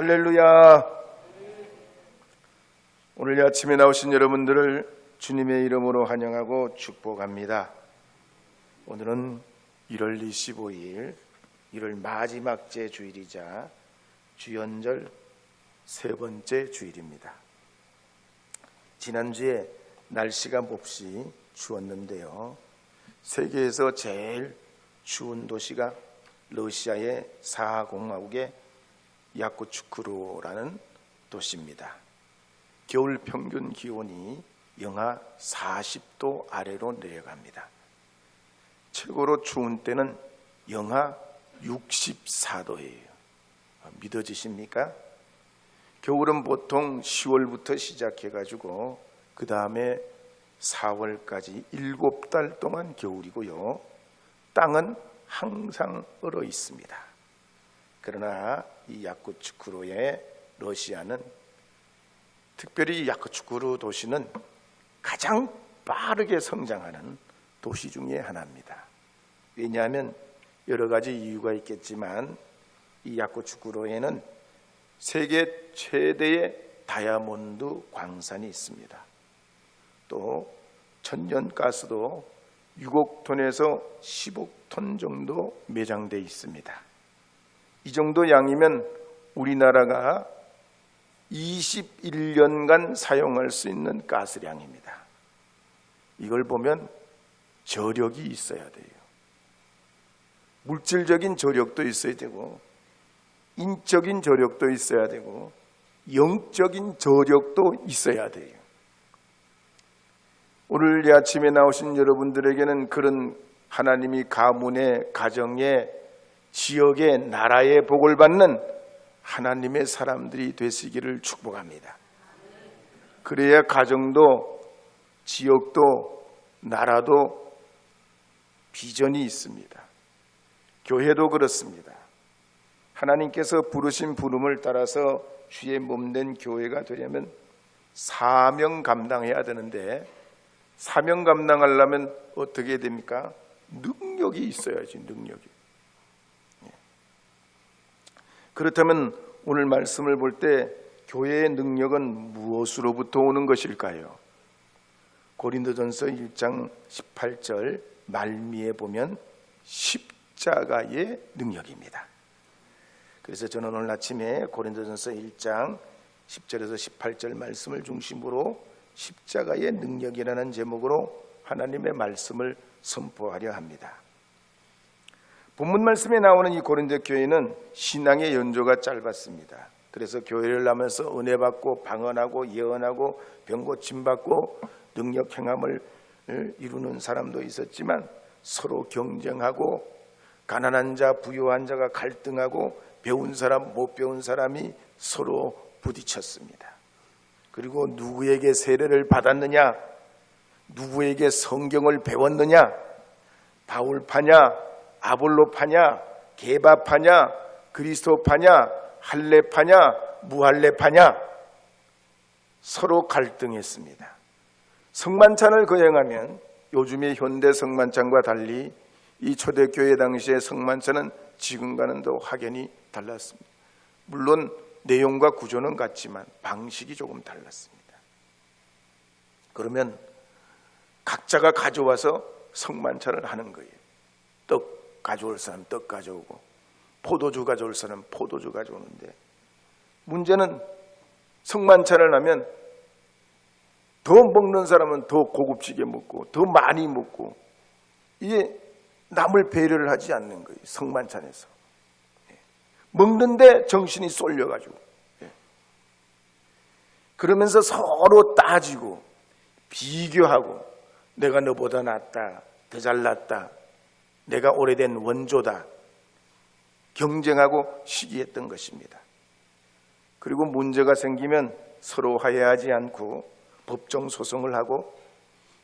할렐루야. 오늘 아침에 나오신 여러분들을 주님의 이름으로 환영하고 축복합니다. 오늘은 1월 25일 1월 마지막째 주일이자 주연절 세 번째 주일입니다. 지난주에 날씨가 몹시 추웠는데요, 세계에서 제일 추운 도시가 러시아의 사하공화국의 야쿠츠크루라는 도시입니다. 겨울 평균 기온이 영하 40도 아래로 내려갑니다. 최고로 추운 때는 영하 64도예요. 믿어지십니까? 겨울은 보통 10월부터 시작해가지고 그 다음에 4월까지 7달 동안 겨울이고요, 땅은 항상 얼어 있습니다. 그러나 이 야쿠츠크루의 러시아는, 특별히 야쿠츠크루 도시는 가장 빠르게 성장하는 도시 중에 하나입니다. 왜냐하면 여러 가지 이유가 있겠지만 이 야쿠츠크루에는 세계 최대의 다이아몬드 광산이 있습니다. 또 천연가스도 6억 톤에서 10억 톤 정도 매장되어 있습니다. 이 정도 양이면 우리나라가 21년간 사용할 수 있는 가스량입니다. 이걸 보면 저력이 있어야 돼요. 물질적인 저력도 있어야 되고, 인적인 저력도 있어야 되고, 영적인 저력도 있어야 돼요. 오늘 이 아침에 나오신 여러분들에게는 그런 하나님이 가문의, 가정의, 지역의, 나라의 복을 받는 하나님의 사람들이 되시기를 축복합니다. 그래야 가정도, 지역도, 나라도 비전이 있습니다. 교회도 그렇습니다. 하나님께서 부르신 부름을 따라서 주의 몸된 교회가 되려면 사명 감당해야 되는데, 사명 감당하려면 어떻게 됩니까? 능력이 있어야지, 능력이. 그렇다면 오늘 말씀을 볼 때 교회의 능력은 무엇으로부터 오는 것일까요? 고린도전서 1장 18절 말미에 보면 십자가의 능력입니다. 그래서 저는 오늘 아침에 고린도전서 1장 10절에서 18절 말씀을 중심으로 십자가의 능력이라는 제목으로 하나님의 말씀을 선포하려 합니다. 본문 말씀에 나오는 이 고린도 교회는 신앙의 연조가 짧았습니다. 그래서 교회를 하면서 은혜 받고 방언하고 예언하고 병 고침 받고 능력 행함을 이루는 사람도 있었지만, 서로 경쟁하고 가난한 자 부유한 자가 갈등하고 배운 사람 못 배운 사람이 서로 부딪혔습니다. 그리고 누구에게 세례를 받았느냐, 누구에게 성경을 배웠느냐, 바울파냐 아볼로파냐, 게바파냐, 그리스도파냐, 할례파냐, 무할례파냐, 서로 갈등했습니다. 성만찬을 거행하면 요즘의 현대 성만찬과 달리 이 초대교회 당시의 성만찬은 지금과는 더 확연히 달랐습니다. 물론 내용과 구조는 같지만 방식이 조금 달랐습니다. 그러면 각자가 가져와서 성만찬을 하는 거예요. 떡 가져올 사람 떡 가져오고, 포도주 가져올 사람 포도주 가져오는데, 문제는 성만찬을 하면 더 먹는 사람은 더 고급지게 먹고 더 많이 먹고, 이게 남을 배려를 하지 않는 거예요. 성만찬에서 먹는데 정신이 쏠려가지고, 그러면서 서로 따지고 비교하고, 내가 너보다 낫다, 더 잘났다, 내가 오래된 원조다, 경쟁하고 시기했던 것입니다. 그리고 문제가 생기면 서로 화해하지 않고 법정 소송을 하고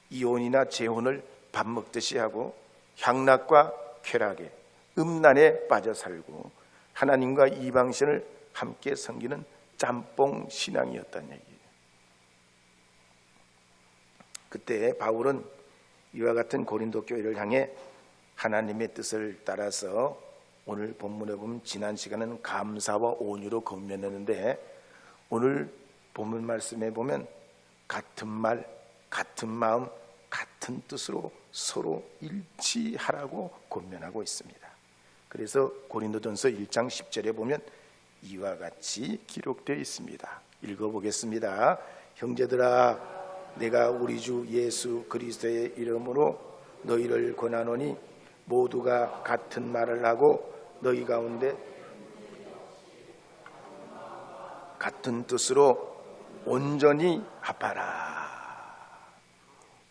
이혼이나 재혼을 밥 먹듯이 하고 향락과 쾌락에 음란에 빠져 살고 하나님과 이방신을 함께 섬기는 짬뽕 신앙이었다는 얘기예요. 그때 바울은 이와 같은 고린도 교회를 향해 하나님의 뜻을 따라서 오늘 본문에 보면 지난 시간은 감사와 온유로 권면했는데 오늘 본문 말씀에 보면 같은 말, 같은 마음, 같은 뜻으로 서로 일치하라고 권면하고 있습니다. 그래서 고린도전서 1장 10절에 보면 이와 같이 기록되어 있습니다. 읽어보겠습니다. 형제들아, 내가 우리 주 예수 그리스도의 이름으로 너희를 권하노니 모두가 같은 말을 하고 너희 가운데 같은 뜻으로 온전히 합하라.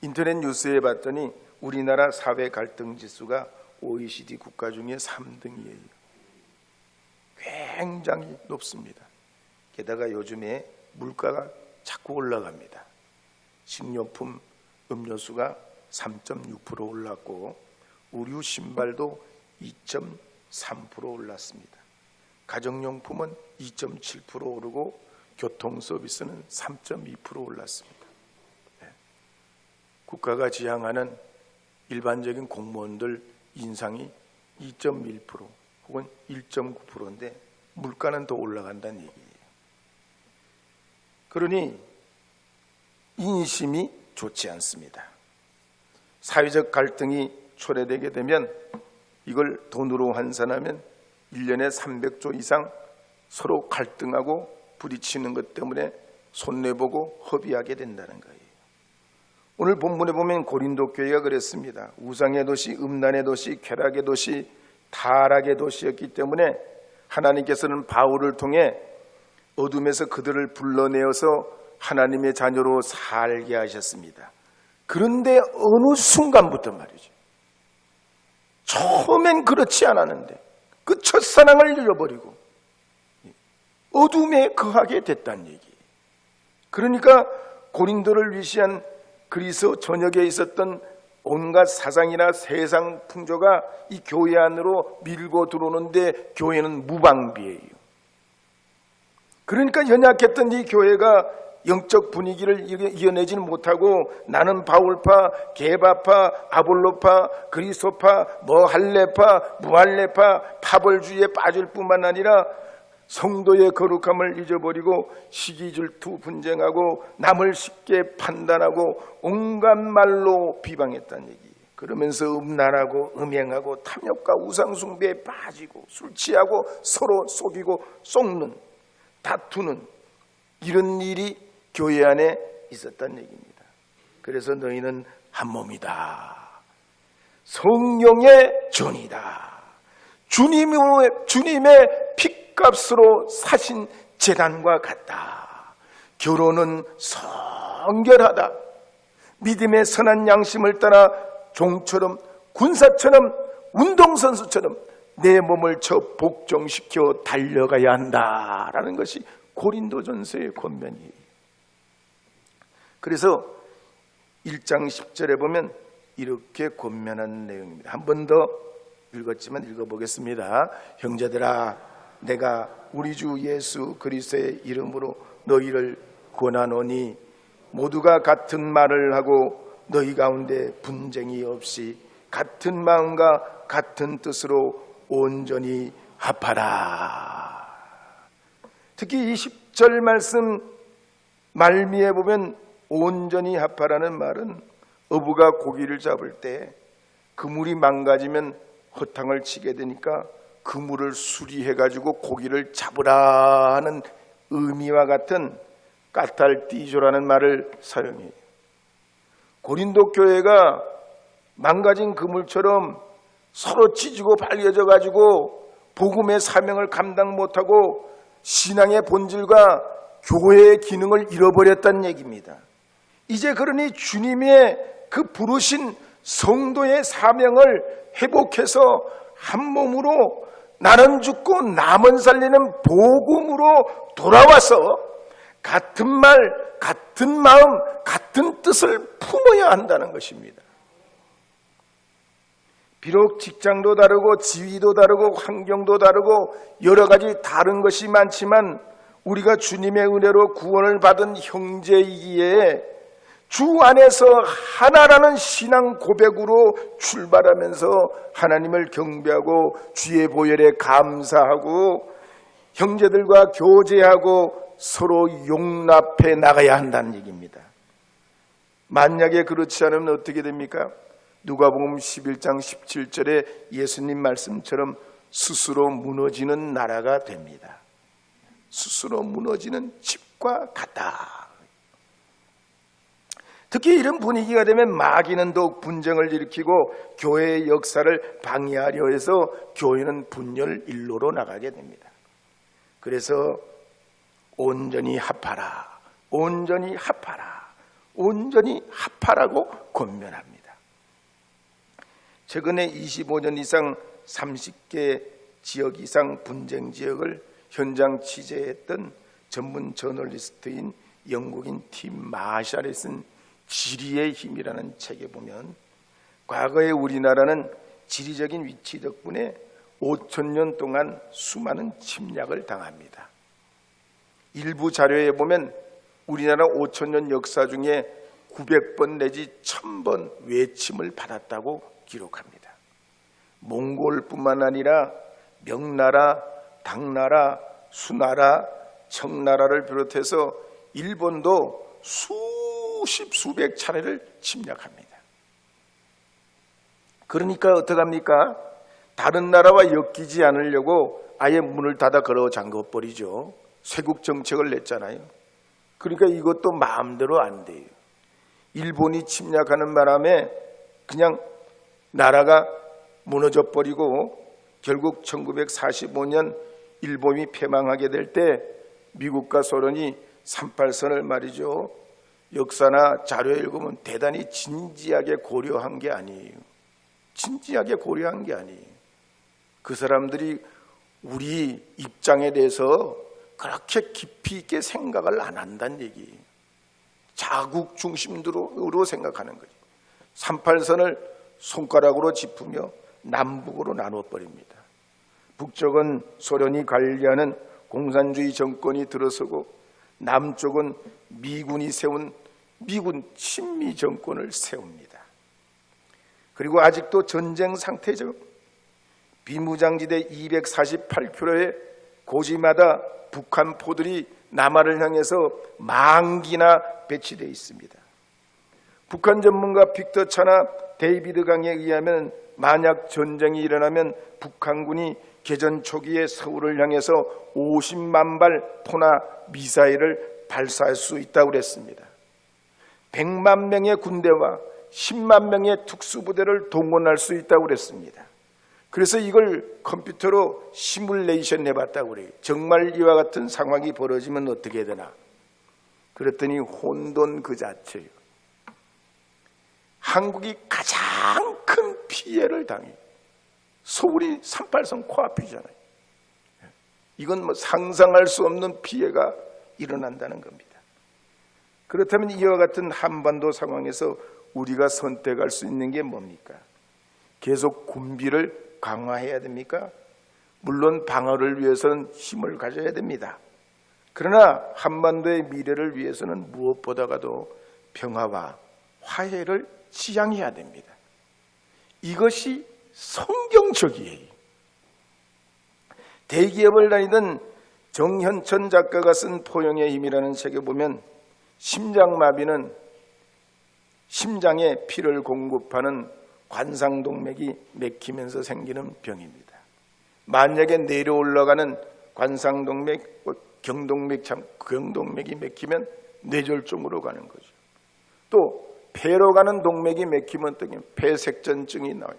인터넷 뉴스에 봤더니 우리나라 사회 갈등 지수가 OECD 국가 중에 3등이에요. 굉장히 높습니다. 게다가 요즘에 물가가 자꾸 올라갑니다. 식료품, 음료수가 3.6% 올랐고 의류 신발도 2.3% 올랐습니다. 가정용품은 2.7% 오르고 교통 서비스는 3.2% 올랐습니다. 국가가 지향하는 일반적인 공무원들 인상이 2.1% 혹은 1.9%인데 물가는 더 올라간다는 얘기예요. 그러니 인심이 좋지 않습니다. 사회적 갈등이 초래되게 되면 이걸 돈으로 환산하면 1년에 300조 이상 서로 갈등하고 부딪히는 것 때문에 손해보고 허비하게 된다는 거예요. 오늘 본문에 보면 고린도 교회가 그랬습니다. 우상의 도시, 음란의 도시, 쾌락의 도시, 타락의 도시였기 때문에 하나님께서는 바울을 통해 어둠에서 그들을 불러내어서 하나님의 자녀로 살게 하셨습니다. 그런데 어느 순간부터 말이죠. 처음엔 그렇지 않았는데 그 첫사랑을 잃어버리고 어둠에 거하게 됐다는 얘기예요. 그러니까 고린도를 위시한 그리스 전역에 있었던 온갖 사상이나 세상 풍조가 이 교회 안으로 밀고 들어오는데 교회는 무방비예요. 그러니까 연약했던 이 교회가 영적 분위기를 이겨내지는 못하고 나는 바울파, 게바파, 아볼로파, 그리스도파, 할레파, 무할레파, 파벌주의에 빠질 뿐만 아니라 성도의 거룩함을 잊어버리고 시기질투 분쟁하고 남을 쉽게 판단하고 온갖 말로 비방했다는 얘기예요. 그러면서 음란하고 음행하고 탐욕과 우상숭배에 빠지고 술 취하고 서로 속이고 속는 다투는 이런 일이 교회 안에 있었다는 얘기입니다. 그래서 너희는 한 몸이다. 성령의 전이다. 주님의 핏값으로 사신 제단과 같다. 결혼은 성결하다. 믿음의 선한 양심을 따라 종처럼 군사처럼 운동선수처럼 내 몸을 복종시켜 달려가야 한다라는 것이 고린도전서의 권면이에요. 그래서 1장 10절에 보면 이렇게 권면한 내용입니다. 한 번 더 읽었지만 읽어보겠습니다. 형제들아, 내가 우리 주 예수 그리스도의 이름으로 너희를 권하노니 모두가 같은 말을 하고 너희 가운데 분쟁이 없이 같은 마음과 같은 뜻으로 온전히 합하라. 특히 이 10절 말씀 말미에 보면 온전히 합하라는 말은 어부가 고기를 잡을 때 그물이 망가지면 허탕을 치게 되니까 그물을 수리해가지고 고기를 잡으라 하는 의미와 같은 까탈띠조라는 말을 사용해요. 고린도 교회가 망가진 그물처럼 서로 찢고 발려져가지고 복음의 사명을 감당 못하고 신앙의 본질과 교회의 기능을 잃어버렸다는 얘기입니다. 이제 그러니 주님의 그 부르신 성도의 사명을 회복해서 한 몸으로 나는 죽고 남은 살리는 복음으로 돌아와서 같은 말, 같은 마음, 같은 뜻을 품어야 한다는 것입니다. 비록 직장도 다르고 지위도 다르고 환경도 다르고 여러 가지 다른 것이 많지만 우리가 주님의 은혜로 구원을 받은 형제이기에 주 안에서 하나라는 신앙 고백으로 출발하면서 하나님을 경배하고 주의 보혈에 감사하고 형제들과 교제하고 서로 용납해 나가야 한다는 얘기입니다. 만약에 그렇지 않으면 어떻게 됩니까? 누가복음 11장 17절에 예수님 말씀처럼 스스로 무너지는 나라가 됩니다. 스스로 무너지는 집과 같다. 특히 이런 분위기가 되면 마귀는 더욱 분쟁을 일으키고 교회의 역사를 방해하려 해서 교회는 분열 일로로 나가게 됩니다. 그래서 온전히 합하라, 온전히 합하라, 온전히 합하라고 권면합니다. 최근에 25년 이상 30개 지역 이상 분쟁 지역을 현장 취재했던 전문 저널리스트인 영국인 팀 마샬이 쓴 지리의 힘이라는 책에 보면 과거의 우리나라는 지리적인 위치 덕분에 5,000년 동안 수많은 침략을 당합니다. 일부 자료에 보면 우리나라 5,000년 역사 중에 900번 내지 1,000번 외침을 받았다고 기록합니다. 몽골뿐만 아니라 명나라, 당나라, 수나라, 청나라를 비롯해서 일본도 수백 차례를 침략합니다. 그러니까 어떡합니까? 다른 나라와 엮이지 않으려고 아예 문을 닫아 걸어 잠궈버리죠. 쇄국 정책을 냈잖아요. 그러니까 이것도 마음대로 안 돼요. 일본이 침략하는 바람에 그냥 나라가 무너져 버리고 결국 1945년 일본이 패망하게 될 때 미국과 소련이 38선을 말이죠. 역사나 자료에 읽으면 대단히 진지하게 고려한 게 아니에요. 진지하게 고려한 게 아니에요. 그 사람들이 우리 입장에 대해서 그렇게 깊이 있게 생각을 안 한다는 얘기예요. 자국 중심으로 생각하는 거죠. 38선을 손가락으로 짚으며 남북으로 나눠버립니다. 북쪽은 소련이 관리하는 공산주의 정권이 들어서고 남쪽은 미군이 세운 미군 친미 정권을 세웁니다. 그리고 아직도 전쟁 상태죠. 비무장지대 248km의 고지마다 북한 포들이 남한을 향해서 만기나 배치되어 있습니다. 북한 전문가 빅터 차나 데이비드 강에 의하면 만약 전쟁이 일어나면 북한군이 개전 초기에 서울을 향해서 50만 발 포나 미사일을 발사할 수 있다고 그랬습니다. 100만 명의 군대와 10만 명의 특수부대를 동원할 수 있다고 그랬습니다. 그래서 이걸 컴퓨터로 시뮬레이션 해봤다고 그래요. 정말 이와 같은 상황이 벌어지면 어떻게 되나. 그랬더니 혼돈 그 자체예요. 한국이 가장 큰 피해를 당해요. 서울이 38선 코앞이잖아요. 이건 뭐 상상할 수 없는 피해가 일어난다는 겁니다. 그렇다면 이와 같은 한반도 상황에서 우리가 선택할 수 있는 게 뭡니까? 계속 군비를 강화해야 됩니까? 물론 방어를 위해서는 힘을 가져야 됩니다. 그러나 한반도의 미래를 위해서는 무엇보다도 평화와 화해를 지향해야 됩니다. 이것이 성경적이에요. 대기업을 다니던 정현천 작가가 쓴 포용의 힘이라는 책에 보면 심장마비는 심장에 피를 공급하는 관상동맥이 막히면서 생기는 병입니다. 만약에 내려 올라가는 관상동맥, 경동맥이 막히면 뇌졸중으로 가는 거죠. 또 폐로 가는 동맥이 막히면 폐색전증이 나와요.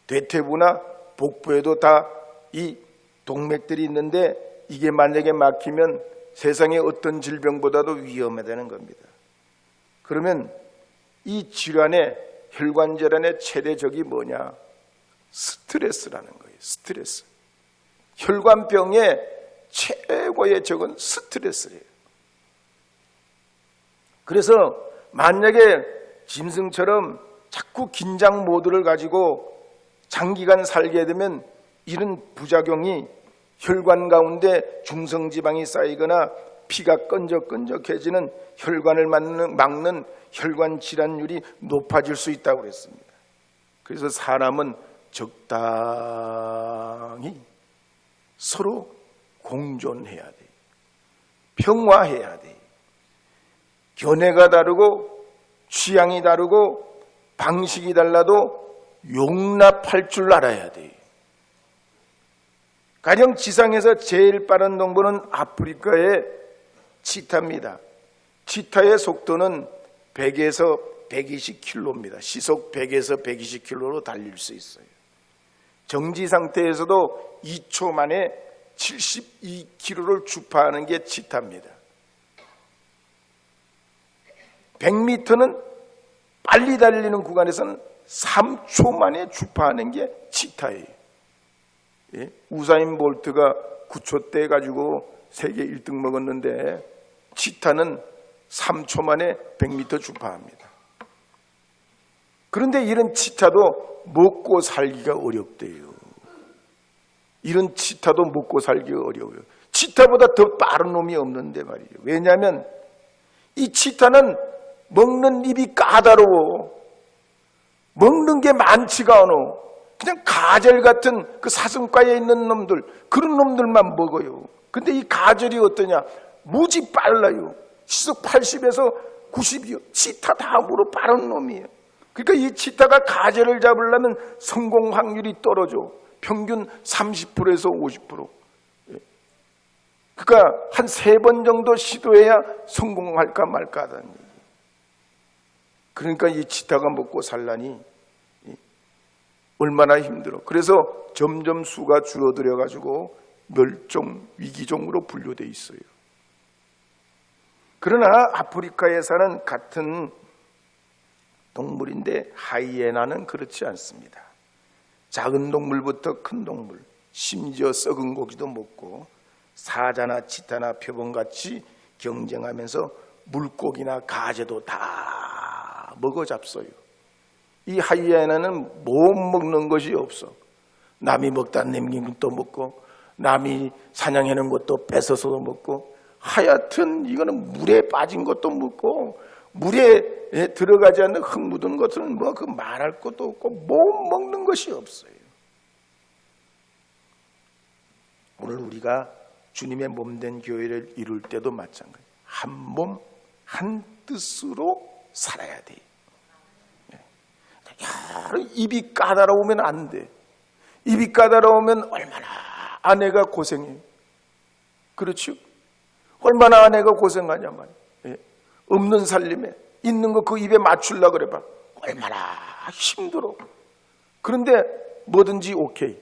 대퇴부나 복부에도 다 이 동맥들이 있는데 이게 만약에 막히면 세상의 어떤 질병보다도 위험하다는 겁니다. 그러면 이 질환의 혈관 질환의 최대 적이 뭐냐? 스트레스라는 거예요. 스트레스. 혈관병의 최고의 적은 스트레스예요. 그래서 만약에 짐승처럼 자꾸 긴장 모드를 가지고 장기간 살게 되면 이런 부작용이 혈관 가운데 중성지방이 쌓이거나 피가 끈적끈적해지는 혈관을 막는 혈관 질환율이 높아질 수 있다고 그랬습니다. 그래서 사람은 적당히 서로 공존해야 돼. 평화해야 돼. 견해가 다르고 취향이 다르고 방식이 달라도 용납할 줄 알아야 돼. 가령 지상에서 제일 빠른 동물은 아프리카의 치타입니다. 치타의 속도는 100에서 120km입니다. 시속 100에서 120km로 달릴 수 있어요. 정지 상태에서도 2초 만에 72km를 주파하는 게 치타입니다. 100m는 빨리 달리는 구간에서는 3초 만에 주파하는 게 치타예요. 예? 우사인 볼트가 9초대 가지고 세계 1등 먹었는데 치타는 3초 만에 100m 주파합니다. 그런데 이런 치타도 먹고 살기가 어렵대요. 이런 치타도 먹고 살기가 어려워요. 치타보다 더 빠른 놈이 없는데 말이에요. 왜냐하면 이 치타는 먹는 입이 까다로워. 먹는 게 많지가 않아. 그냥 가젤 같은 그 사슴과에 있는 놈들, 그런 놈들만 먹어요. 근데 이 가젤이 어떠냐? 무지 빨라요. 시속 80에서 90이요. 치타 다음으로 빠른 놈이에요. 그러니까 이 치타가 가젤을 잡으려면 성공 확률이 떨어져. 평균 30%에서 50%. 그러니까 한 3번 정도 시도해야 성공할까 말까 하다는 얘기예요. 그러니까 이 치타가 먹고 살라니 얼마나 힘들어. 그래서 점점 수가 줄어들어 가지고 멸종 위기종으로 분류되어 있어요. 그러나 아프리카에 사는 같은 동물인데 하이에나는 그렇지 않습니다. 작은 동물부터 큰 동물, 심지어 썩은 고기도 먹고 사자나 치타나 표범같이 경쟁하면서 물고기나 가재도 다 먹어 잡숴요. 이 하이에나는 못 먹는 것이 없어. 남이 먹다 남긴 것도 먹고 남이 사냥해놓은 것도 뺏어서도 먹고 하여튼 이거는 물에 빠진 것도 먹고 물에 들어가지 않는 흙 묻은 것은 뭐 그 말할 것도 없고 못 먹는 것이 없어요. 오늘 우리가 주님의 몸된 교회를 이룰 때도 마찬가지예요. 한 몸, 한 뜻으로 살아야 돼요. 입이 까다로우면 안 돼. 입이 까다로우면 얼마나 아내가 고생해. 그렇죠? 얼마나 아내가 고생하냐 말이야. 없는 살림에 있는 거 그 입에 맞추려고 그래 봐. 얼마나 힘들어. 그런데 뭐든지 오케이,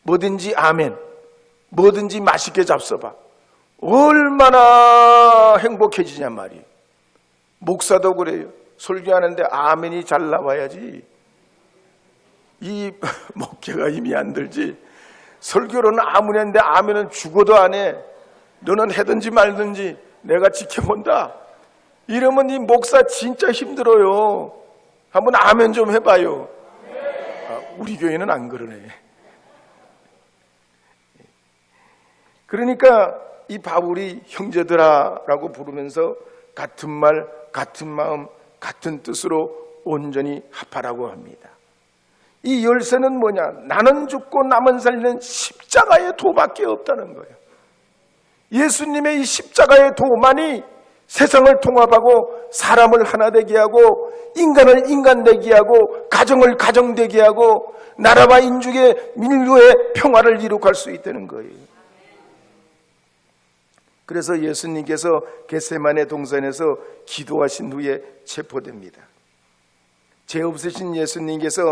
뭐든지 아멘, 뭐든지 맛있게 잡숴봐. 얼마나 행복해지냐 말이에요. 목사도 그래요. 설교하는데 아멘이 잘 나와야지. 이 목회가 힘이 안 들지. 설교로는 아멘 했는데 아멘은 죽어도 안 해. 너는 해든지 말든지 내가 지켜본다. 이러면 이 목사 진짜 힘들어요. 한번 아멘 좀 해봐요. 우리 교회는 안 그러네. 그러니까 이 바울이 형제들아라고 부르면서 같은 말, 같은 마음, 같은 뜻으로 온전히 합하라고 합니다. 이 열쇠는 뭐냐? 나는 죽고 남은 살리는 십자가의 도밖에 없다는 거예요. 예수님의 이 십자가의 도만이 세상을 통합하고 사람을 하나 되게 하고 인간을 인간 되게 하고 가정을 가정 되게 하고 나라와 인류의 평화를 이룩할 수 있다는 거예요. 그래서 예수님께서 겟세마네 동산에서 기도하신 후에 체포됩니다. 죄 없으신 예수님께서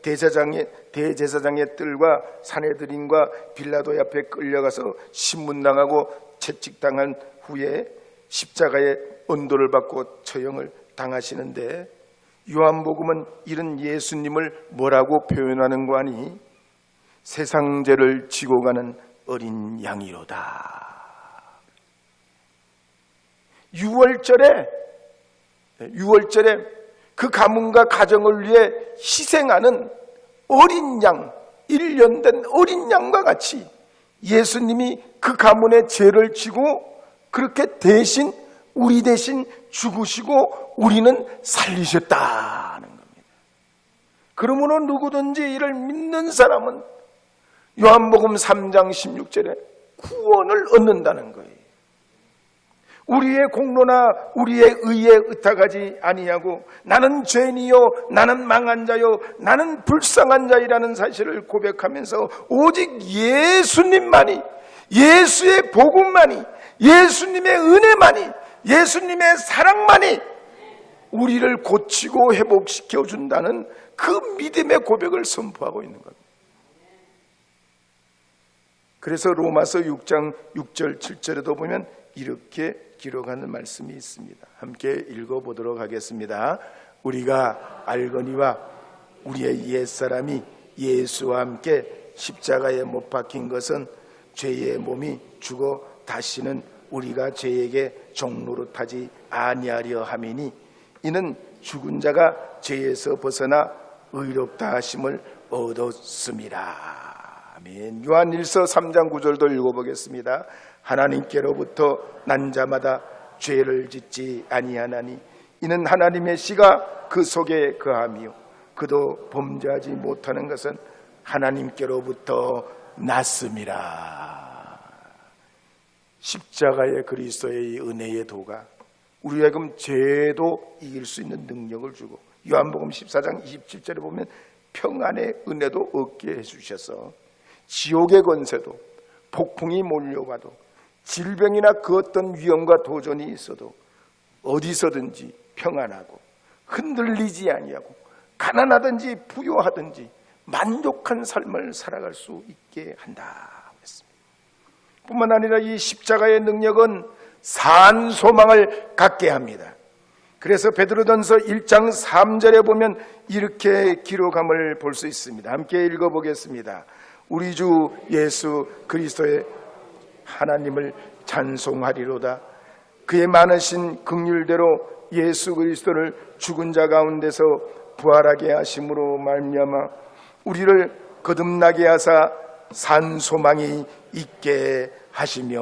대제사장의 뜰과 사내들인과 빌라도 앞에 끌려가서 신문당하고 채찍당한 후에 십자가의 언도를 받고 처형을 당하시는데 요한복음은 이런 예수님을 뭐라고 표현하는 거 아니? 세상 죄를 지고 가는 어린 양이로다. 6월절에 그 가문과 가정을 위해 희생하는 어린 양, 1년 된 어린 양과 같이 예수님이 그 가문의 죄를 지고 그렇게 대신 우리 대신 죽으시고 우리는 살리셨다는 겁니다. 그러므로 누구든지 이를 믿는 사람은 요한복음 3장 16절에 구원을 얻는다는 거예요. 우리의 공로나 우리의 의에 의탁하지 아니하고 나는 죄인이요 나는 망한 자요 나는 불쌍한 자이라는 사실을 고백하면서 오직 예수님만이, 예수의 복음만이, 예수님의 은혜만이, 예수님의 사랑만이 우리를 고치고 회복시켜 준다는 그 믿음의 고백을 선포하고 있는 겁니다. 그래서 로마서 6장 6절 7절에도 보면 이렇게 기록하는 말씀이 있습니다. 함께 읽어보도록 하겠습니다. 우리가 알거니와 우리의 옛사람이 예수와 함께 십자가에 못 박힌 것은 죄의 몸이 죽어 다시는 우리가 죄에게 종노릇하지 아니하려 함이니 이는 죽은 자가 죄에서 벗어나 의롭다 하심을 얻었습니다. 아멘. 요한일서 3장 9절도 읽어보겠습니다. 하나님께로부터 난 자마다 죄를 짓지 아니하나니 이는 하나님의 씨가 그 속에 거하며 그도 범죄하지 못하는 것은 하나님께로부터 났음이라. 십자가의 그리스도의 은혜의 도가 우리에게 죄도 이길 수 있는 능력을 주고 요한복음 14장 27절에 보면 평안의 은혜도 얻게 해주셔서 지옥의 권세도 폭풍이 몰려와도 질병이나 그 어떤 위험과 도전이 있어도 어디서든지 평안하고 흔들리지 아니하고 가난하든지 부유하든지 만족한 삶을 살아갈 수 있게 한다 했습니다. 뿐만 아니라 이 십자가의 능력은 산 소망을 갖게 합니다. 그래서 베드로전서 1장 3절에 보면 이렇게 기록함을 볼 수 있습니다. 함께 읽어보겠습니다. 우리 주 예수 그리스도의 하나님을 찬송하리로다. 그의 많으신 긍휼대로 예수 그리스도를 죽은 자 가운데서 부활하게 하심으로 말미암아 우리를 거듭나게 하사 산 소망이 있게 하시며.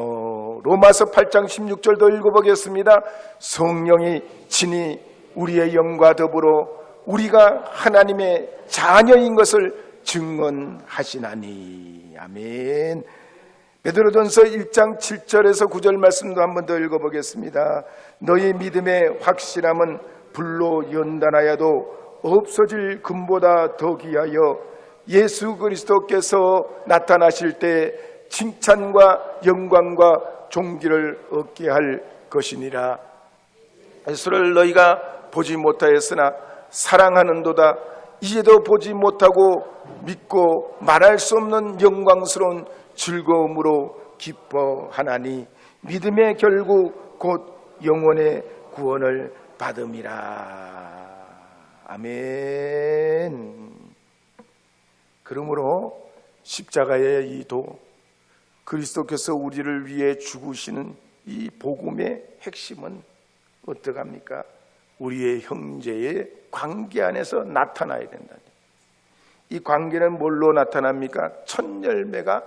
로마서 8장 16절도 읽어보겠습니다. 성령이 친히 우리의 영과 더불어 우리가 하나님의 자녀인 것을 증언하시나니. 아멘. 베드로전서 1장 7절에서 9절 말씀도 한 번 더 읽어보겠습니다. 너희 믿음의 확실함은 불로 연단하여도 없어질 금보다 더 귀하여 예수 그리스도께서 나타나실 때 칭찬과 영광과 존귀를 얻게 할 것이니라. 예수를 너희가 보지 못하였으나 사랑하는도다. 이제도 보지 못하고 믿고 말할 수 없는 영광스러운 즐거움으로 기뻐하나니 믿음의 결국 곧 영혼의 구원을 받음이라. 아멘. 그러므로 십자가의 이 도, 그리스도께서 우리를 위해 죽으시는 이 복음의 핵심은 어떡합니까? 우리의 형제의 관계 안에서 나타나야 된다. 이 관계는 뭘로 나타납니까? 첫 열매가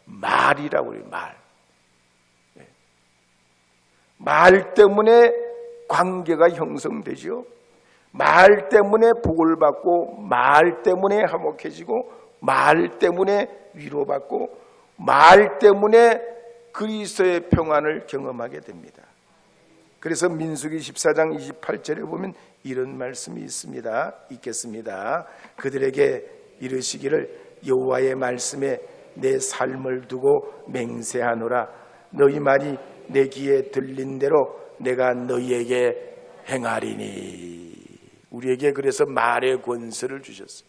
말이라고 해요. 말 때문에 관계가 형성되죠. 말 때문에 복을 받고, 말 때문에 화목해지고, 말 때문에 위로받고, 말 때문에 그리스도의 평안을 경험하게 됩니다. 그래서 민수기 14장 28절에 보면 이런 말씀이 있습니다. 읽겠습니다. 그들에게 이르시기를 여호와의 말씀에 내 삶을 두고 맹세하노라. 너희 말이 내 귀에 들린 대로 내가 너희에게 행하리니. 우리에게 그래서 말의 권세를 주셨어요.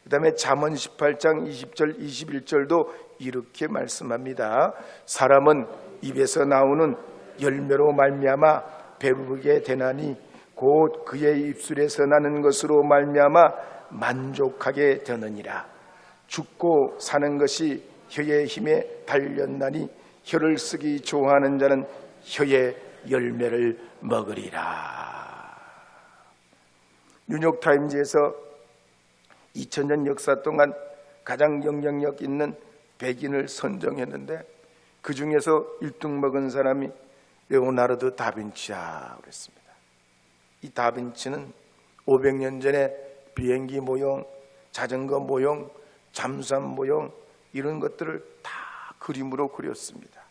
그 다음에 잠언 18장 20절 21절도 이렇게 말씀합니다. 사람은 입에서 나오는 열매로 말미암아 배부르게 되나니 곧 그의 입술에서 나는 것으로 말미암아 만족하게 되느니라. 죽고 사는 것이 혀의 힘에 달렸나니 혀를 쓰기 좋아하는 자는 혀의 열매를 먹으리라. 뉴욕타임즈에서 2000년 역사 동안 가장 영향력 있는 100인을 선정했는데 그 중에서 1등 먹은 사람이 레오나르도 다빈치야 그랬습니다. 이 다빈치는 500년 전에 비행기 모형, 자전거 모형, 잠수함 모형 이런 것들을 다 그림으로 그렸습니다.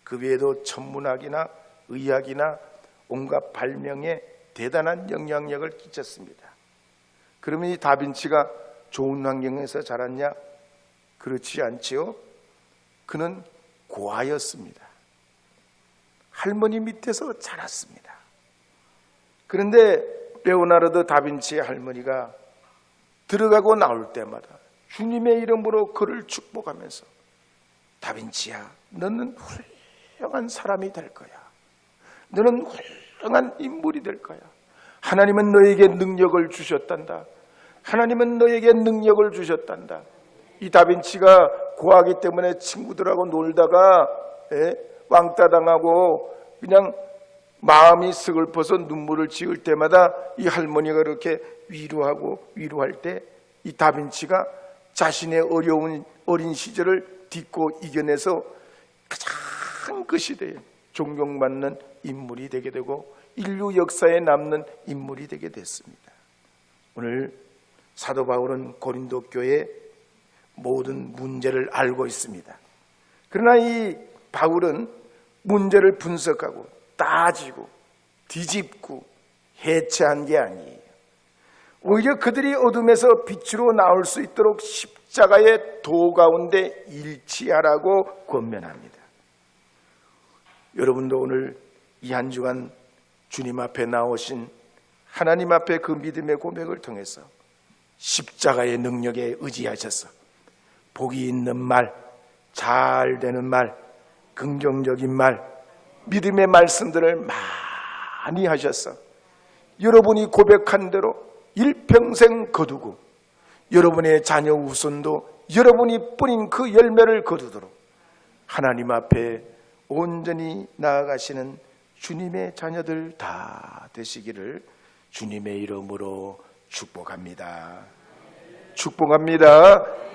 그 외에도 천문학이나 의학이나 온갖 발명에 대단한 영향력을 끼쳤습니다. 그러면 이 다빈치가 좋은 환경에서 자랐냐? 그렇지 않지요. 그는 고아였습니다. 할머니 밑에서 자랐습니다. 그런데 레오나르도 다빈치의 할머니가 들어가고 나올 때마다 주님의 이름으로 그를 축복하면서 다빈치야, 너는 훌륭한 사람이 될 거야. 너는 훌륭한 인물이 될 거야. 하나님은 너에게 능력을 주셨단다. 하나님은 너에게 능력을 주셨단다. 이 다빈치가 고아기 때문에 친구들하고 놀다가 왕따 당하고 그냥 마음이 슬퍼서 눈물을 지을 때마다 이 할머니가 그렇게 위로할 때 이 다빈치가 자신의 어려운 어린 시절을 딛고 이겨내서 가장 그 시대에 존경받는 인물이 되게 되고 인류 역사에 남는 인물이 되게 됐습니다. 오늘 사도 바울은 고린도 교회의 모든 문제를 알고 있습니다. 그러나 이 바울은 문제를 분석하고 따지고 뒤집고 해체한 게 아니에요. 오히려 그들이 어둠에서 빛으로 나올 수 있도록 십자가의 도 가운데 일치하라고 권면합니다. 여러분도 오늘 이 한 주간 주님 앞에 나오신 하나님 앞에 그 믿음의 고백을 통해서 십자가의 능력에 의지하셔서 복이 있는 말, 잘 되는 말, 긍정적인 말, 믿음의 말씀들을 많이 하셔서 여러분이 고백한 대로 일평생 거두고 여러분의 자녀 후손도 여러분이 뿌린 그 열매를 거두도록 하나님 앞에 온전히 나아가시는 주님의 자녀들 다 되시기를 주님의 이름으로 축복합니다. 축복합니다.